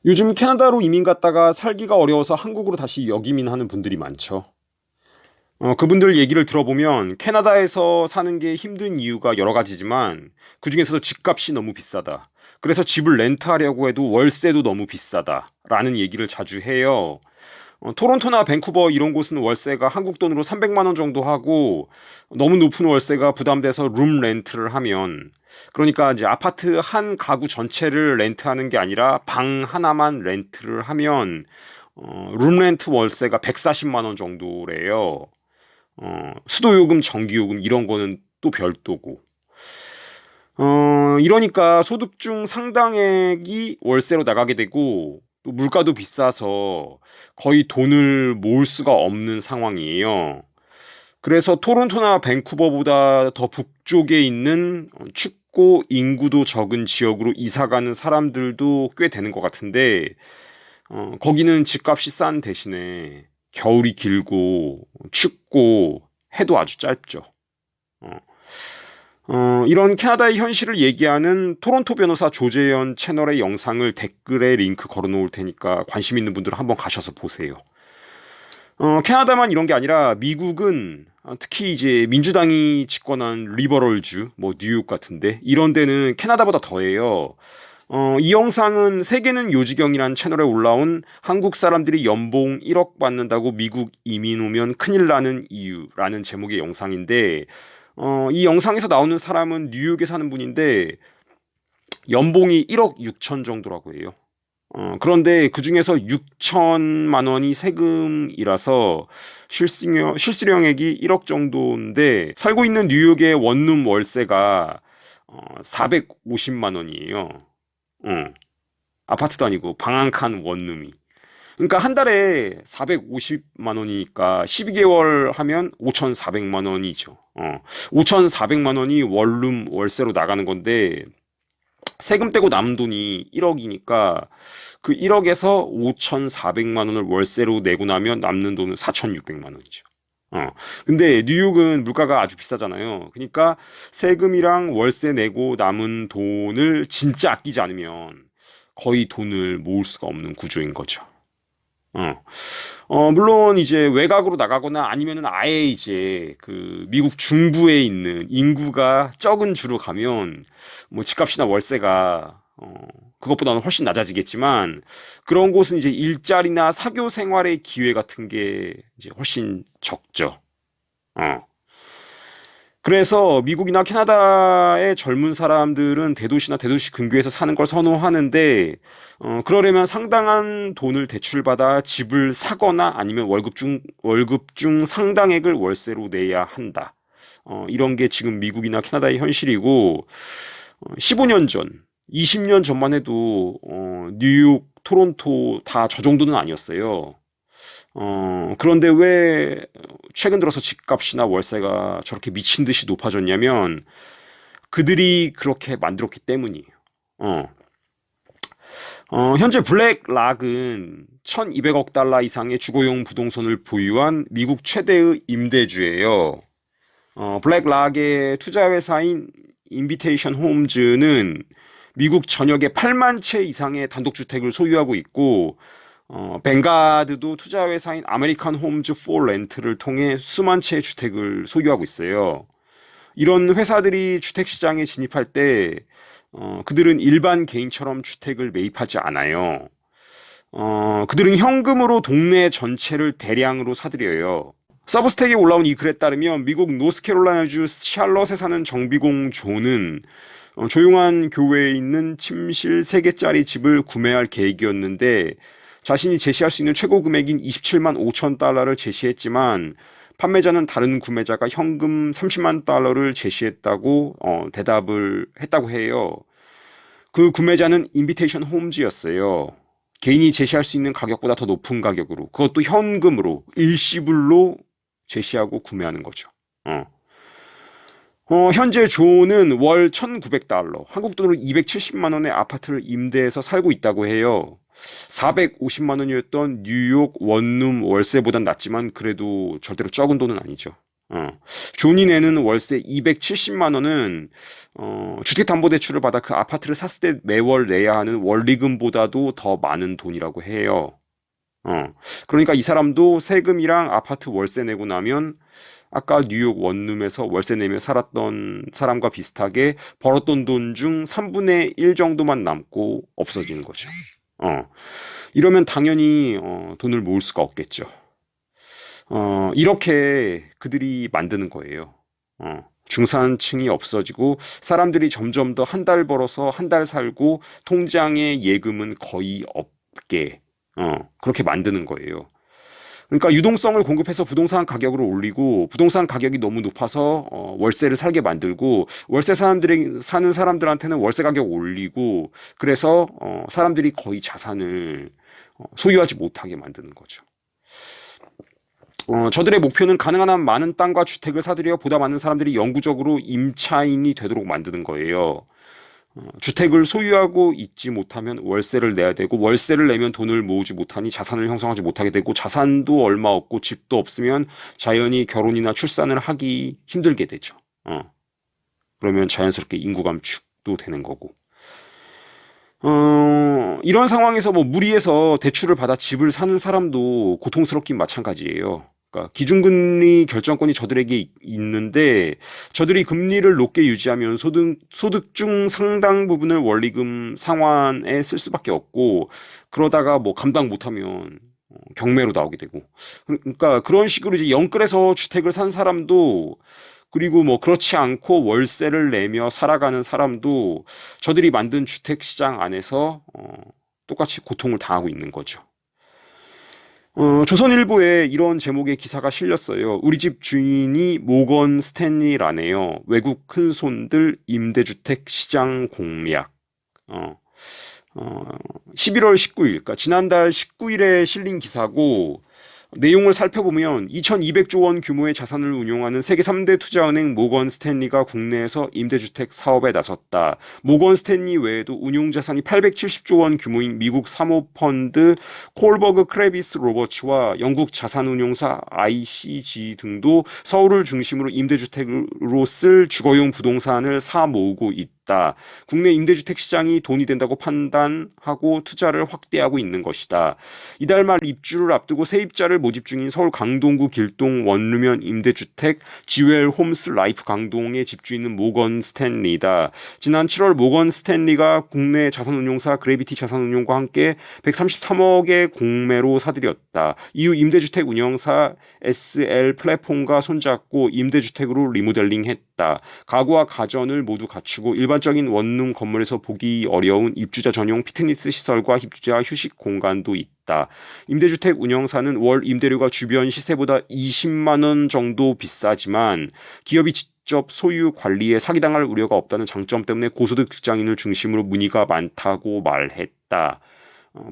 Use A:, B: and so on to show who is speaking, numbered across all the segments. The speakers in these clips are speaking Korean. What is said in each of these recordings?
A: 요즘 캐나다로 이민 갔다가 살기가 어려워서 한국으로 다시 역이민하는 분들이 많죠. 그분들 얘기를 들어보면 캐나다에서 사는 게 힘든 이유가 여러 가지지만 그중에서도 집값이 너무 비싸다. 그래서 집을 렌트하려고 해도 월세도 너무 비싸다. 라는 얘기를 자주 해요. 토론토나 밴쿠버 이런 곳은 월세가 한국 돈으로 300만 원 정도 하고 너무 높은 월세가 부담돼서 룸 렌트를 하면 그러니까 이제 아파트 한 가구 전체를 렌트하는 게 아니라 방 하나만 렌트를 하면 룸 렌트 월세가 140만 원 정도래요. 수도요금, 전기요금 이런 거는 또 별도고. 이러니까 소득 중 상당액이 월세로 나가게 되고 또 물가도 비싸서 거의 돈을 모을 수가 없는 상황이에요. 그래서 토론토나 밴쿠버보다 더 북쪽에 있는 춥고 인구도 적은 지역으로 이사 가는 사람들도 꽤 되는 것 같은데, 거기는 집값이 싼 대신에 겨울이 길고 춥고 해도 아주 짧죠. 어, 이런 캐나다의 현실을 얘기하는 토론토 변호사 조재현 채널의 영상을 댓글에 링크 걸어 놓을 테니까 관심 있는 분들은 한번 가셔서 보세요. 캐나다만 이런 게 아니라 미국은 특히 이제 민주당이 집권한 리버럴주, 뭐 뉴욕 같은데 이런 데는 캐나다보다 더해요. 이 영상은 세계는 요지경이란 채널에 올라온 한국 사람들이 연봉 1억 받는다고 미국 이민 오면 큰일 나는 이유라는 제목의 영상인데, 이 영상에서 나오는 사람은 뉴욕에 사는 분인데 연봉이 1억 6천 정도라고 해요. 그런데 그 중에서 6천만 원이 세금이라서 실수령액이 1억 정도인데 살고 있는 뉴욕의 원룸 월세가 450만 원이에요. 아파트도 아니고 방 한 칸 원룸이. 그러니까 한 달에 450만 원이니까 12개월 하면 5,400만 원이죠. 5,400만 원이 원룸 월세로 나가는 건데 세금 떼고 남은 돈이 1억이니까 그 1억에서 5,400만 원을 월세로 내고 나면 남는 돈은 4,600만 원이죠. 근데 뉴욕은 물가가 아주 비싸잖아요. 그러니까 세금이랑 월세 내고 남은 돈을 진짜 아끼지 않으면 거의 돈을 모을 수가 없는 구조인 거죠. 어. 물론 이제 외곽으로 나가거나 아니면은 아예 이제 그 미국 중부에 있는 인구가 적은 주로 가면 뭐 집값이나 월세가 그것보다는 훨씬 낮아지겠지만 그런 곳은 이제 일자리나 사교 생활의 기회 같은 게 이제 훨씬 적죠. 어. 그래서 미국이나 캐나다의 젊은 사람들은 대도시나 대도시 근교에서 사는 걸 선호하는데, 그러려면 상당한 돈을 대출받아 집을 사거나 아니면 월급 중 상당액을 월세로 내야 한다. 이런 게 지금 미국이나 캐나다의 현실이고, 15년 전, 20년 전만 해도, 뉴욕, 토론토 다 저 정도는 아니었어요. 그런데 왜 최근 들어서 집값이나 월세가 저렇게 미친 듯이 높아졌냐면 그들이 그렇게 만들었기 때문이에요. 어. 현재 블랙락은 1200억 달러 이상의 주거용 부동산을 보유한 미국 최대의 임대주예요. 블랙락의 투자회사인 인비테이션 홈즈는 미국 전역에 8만 채 이상의 단독주택을 소유하고 있고, 뱅가드도 투자회사인 아메리칸 홈즈 포 렌트를 통해 수만 채의 주택을 소유하고 있어요. 이런 회사들이 주택 시장에 진입할 때, 그들은 일반 개인처럼 주택을 매입하지 않아요. 그들은 현금으로 동네 전체를 대량으로 사들여요. 서브스택에 올라온 이 글에 따르면 미국 노스캐롤라이나주 샬럿에 사는 정비공 조는 조용한 교외에 있는 침실 3개짜리 집을 구매할 계획이었는데 자신이 제시할 수 있는 최고 금액인 27만 5천 달러를 제시했지만 판매자는 다른 구매자가 현금 30만 달러를 제시했다고 대답을 했다고 해요. 그 구매자는 인비테이션 홈즈였어요. 개인이 제시할 수 있는 가격보다 더 높은 가격으로 그것도 현금으로 일시불로 제시하고 구매하는 거죠. 현재 조는 월 1,900달러, 한국 돈으로 270만 원의 아파트를 임대해서 살고 있다고 해요. 450만 원이었던 뉴욕 원룸 월세보단 낫지만 그래도 절대로 적은 돈은 아니죠. 존이 내는 월세 270만 원은 주택담보대출을 받아 그 아파트를 샀을 때 매월 내야 하는 원리금보다도 더 많은 돈이라고 해요. 그러니까 이 사람도 세금이랑 아파트 월세 내고 나면 아까 뉴욕 원룸에서 월세 내며 살았던 사람과 비슷하게 벌었던 돈 중 3분의 1 정도만 남고 없어지는 거죠. 어, 이러면 당연히 돈을 모을 수가 없겠죠. 이렇게 그들이 만드는 거예요. 중산층이 없어지고 사람들이 점점 더 한 달 벌어서 한 달 살고 통장에 예금은 거의 없게 그렇게 만드는 거예요. 그러니까 유동성을 공급해서 부동산 가격을 올리고 부동산 가격이 너무 높아서 월세를 살게 만들고 월세 사람들이 사는 사람들한테는 월세 가격 올리고 그래서 사람들이 거의 자산을 소유하지 못하게 만드는 거죠. 저들의 목표는 가능한 한 많은 땅과 주택을 사들여 보다 많은 사람들이 영구적으로 임차인이 되도록 만드는 거예요. 주택을 소유하고 있지 못하면 월세를 내야 되고 월세를 내면 돈을 모으지 못하니 자산을 형성하지 못하게 되고 자산도 얼마 없고 집도 없으면 자연히 결혼이나 출산을 하기 힘들게 되죠. 그러면 자연스럽게 인구 감축도 되는 거고. 이런 상황에서 뭐 무리해서 대출을 받아 집을 사는 사람도 고통스럽긴 마찬가지예요. 그러니까 기준금리 결정권이 저들에게 있는데 저들이 금리를 높게 유지하면 소득 중 상당 부분을 원리금 상환에 쓸 수밖에 없고 그러다가 뭐 감당 못하면 경매로 나오게 되고 그러니까 그런 식으로 이제 영끌에서 주택을 산 사람도 그리고 뭐 그렇지 않고 월세를 내며 살아가는 사람도 저들이 만든 주택 시장 안에서 똑같이 고통을 당하고 있는 거죠. 조선일보에 이런 제목의 기사가 실렸어요. 우리 집 주인이 모건 스탠리라네요. 외국 큰손들 임대주택 시장 공략. 어, 11월 19일, 그러니까 지난달 19일에 실린 기사고 내용을 살펴보면 2200조 원 규모의 자산을 운용하는 세계 3대 투자은행 모건 스탠리가 국내에서 임대주택 사업에 나섰다. 모건 스탠리 외에도 운용 자산이 870조 원 규모인 미국 사모펀드 콜버그 크레비스 로버츠와 영국 자산운용사 ICG 등도 서울을 중심으로 임대주택으로 쓸 주거용 부동산을 사 모으고 있다. 국내 임대주택 시장이 돈이 된다고 판단하고 투자를 확대하고 있는 것이다. 이달 말 입주를 앞두고 세입자를 모집 중인 서울 강동구 길동 원룸형 임대주택 지웰 홈스 라이프 강동의 집주인은 모건 스탠리다. 지난 7월 모건 스탠리가 국내 자산운용사 그래비티 자산운용과 함께 133억의 공매로 사들였다. 이후 임대주택 운영사 SL 플랫폼과 손잡고 임대주택으로 리모델링했다. 가구와 가전을 모두 갖추고 일반적인 원룸 건물에서 보기 어려운 입주자 전용 피트니스 시설과 입주자 휴식 공간도 있다. 임대주택 운영사는 월 임대료가 주변 시세보다 20만 원 정도 비싸지만 기업이 직접 소유 관리에 사기당할 우려가 없다는 장점 때문에 고소득 직장인을 중심으로 문의가 많다고 말했다.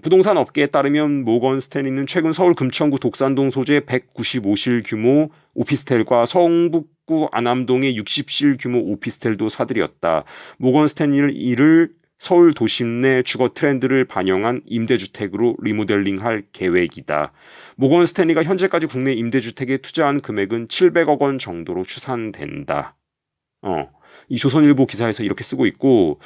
A: 부동산 업계에 따르면 모건 스탠리는 최근 서울 금천구 독산동 소재 195실 규모 오피스텔과 성북구 안암동의 60실 규모 오피스텔도 사들였다. 모건 스탠리는 이를 서울 도심 내 주거 트렌드를 반영한 임대주택으로 리모델링할 계획이다. 모건 스탠리가 현재까지 국내 임대주택에 투자한 금액은 700억 원 정도로 추산된다. 이 조선일보 기사에서 이렇게 쓰고 있고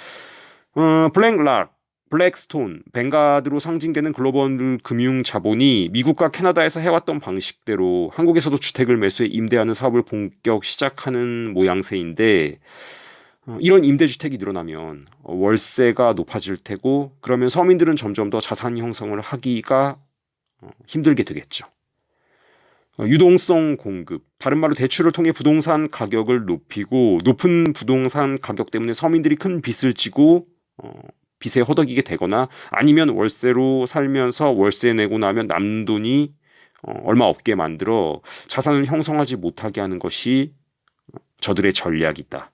A: 블랙락 블랙스톤, 뱅가드로 상징되는 글로벌 금융 자본이 미국과 캐나다에서 해왔던 방식대로 한국에서도 주택을 매수해 임대하는 사업을 본격 시작하는 모양새인데 이런 임대주택이 늘어나면 월세가 높아질 테고 그러면 서민들은 점점 더 자산 형성을 하기가 힘들게 되겠죠. 유동성 공급, 다른 말로 대출을 통해 부동산 가격을 높이고 높은 부동산 가격 때문에 서민들이 큰 빚을 지고 빚에 허덕이게 되거나 아니면 월세로 살면서 월세 내고 나면 남는 돈이 얼마 없게 만들어 자산을 형성하지 못하게 하는 것이 저들의 전략이다.